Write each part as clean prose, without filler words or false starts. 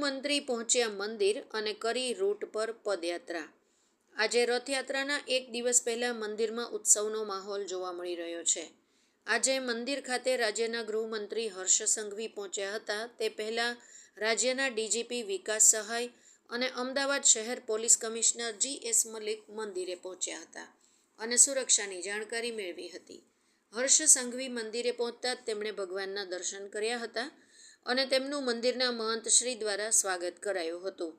ગૃહમંત્રી પહોંચ્યા મંદિર અને કરી રૂટ પર પદયાત્રા। આજે રથયાત્રાના એક દિવસ પહેલા મંદિરમાં ઉત્સવનો માહોલ જોવા મળી રહ્યો છે। આજે મંદિર ખાતે રાજ્યના ગૃહમંત્રી હર્ષ સંઘવી પહોંચ્યા હતા। તે પહેલાં રાજ્યના ડીજીપી વિકાસ સહાય અને અમદાવાદ શહેર પોલીસ કમિશનર GS મલિક મંદિરે પહોંચ્યા હતા અને સુરક્ષાની જાણકારી મેળવી હતી। હર્ષ સંઘવી મંદિરે પહોંચતા જ તેમણે ભગવાનના દર્શન કર્યા હતા અને તેમનું મંદિરના મહંત શ્રી દ્વારા સ્વાગત કરાયું હતું।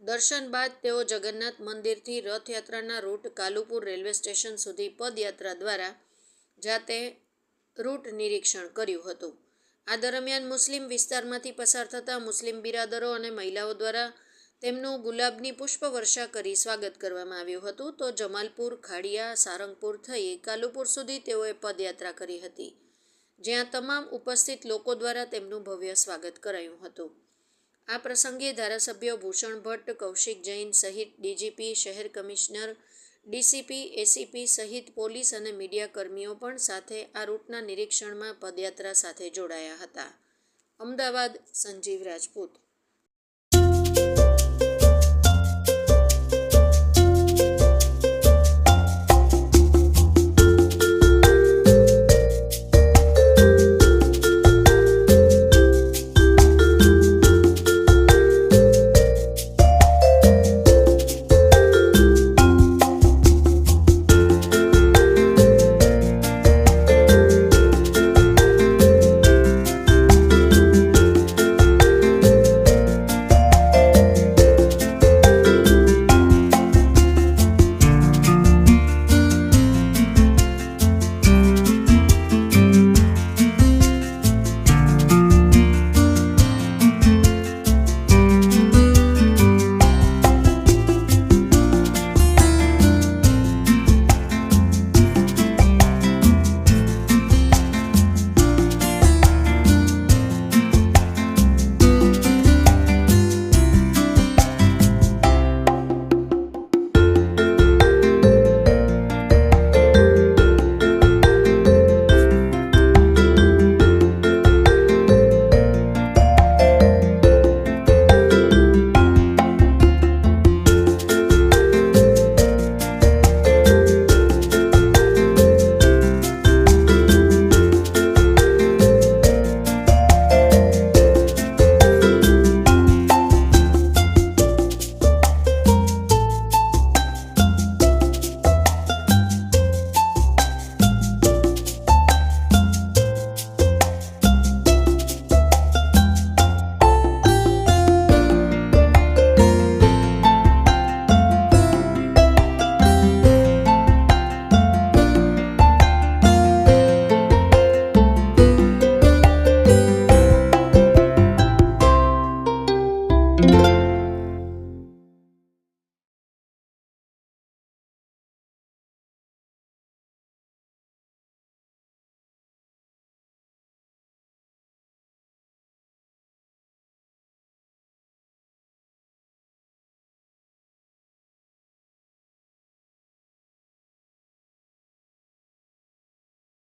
દર્શન બાદ તેઓ જગન્નાથ મંદિરથી રથયાત્રાના રૂટ કાલુપુર રેલવે સ્ટેશન સુધી પદયાત્રા દ્વારા જાતે રૂટ નિરીક્ષણ કર્યું હતું। આ દરમિયાન મુસ્લિમ વિસ્તારમાંથી પસાર થતા મુસ્લિમ બિરાદરો અને મહિલાઓ દ્વારા તેમનું ગુલાબની પુષ્પવર્ષા કરી સ્વાગત કરવામાં આવ્યું હતું। તો જમાલપુર, ખાડિયા, સારંગપુર થઈ કાલુપુર સુધી તેઓએ પદયાત્રા કરી હતી, જ્યાં તમામ ઉપસ્થિત લોકો દ્વારા તેમનું ભવ્ય સ્વાગત કરાયું હતું। આ પ્રસંગે ધારાસભ્યો ભૂષણ ભટ્ટ, કૌશિક જૈન સહિત ડીજીપી, શહેર કમિશનર, ડીસીપી, એસીપી સહિત પોલીસ અને મીડિયા કર્મીઓ પણ સાથે આ રૂટના નિરીક્ષણમાં પદયાત્રા સાથે જોડાયા હતા। અમદાવાદ, સંજીવ રાજપૂત।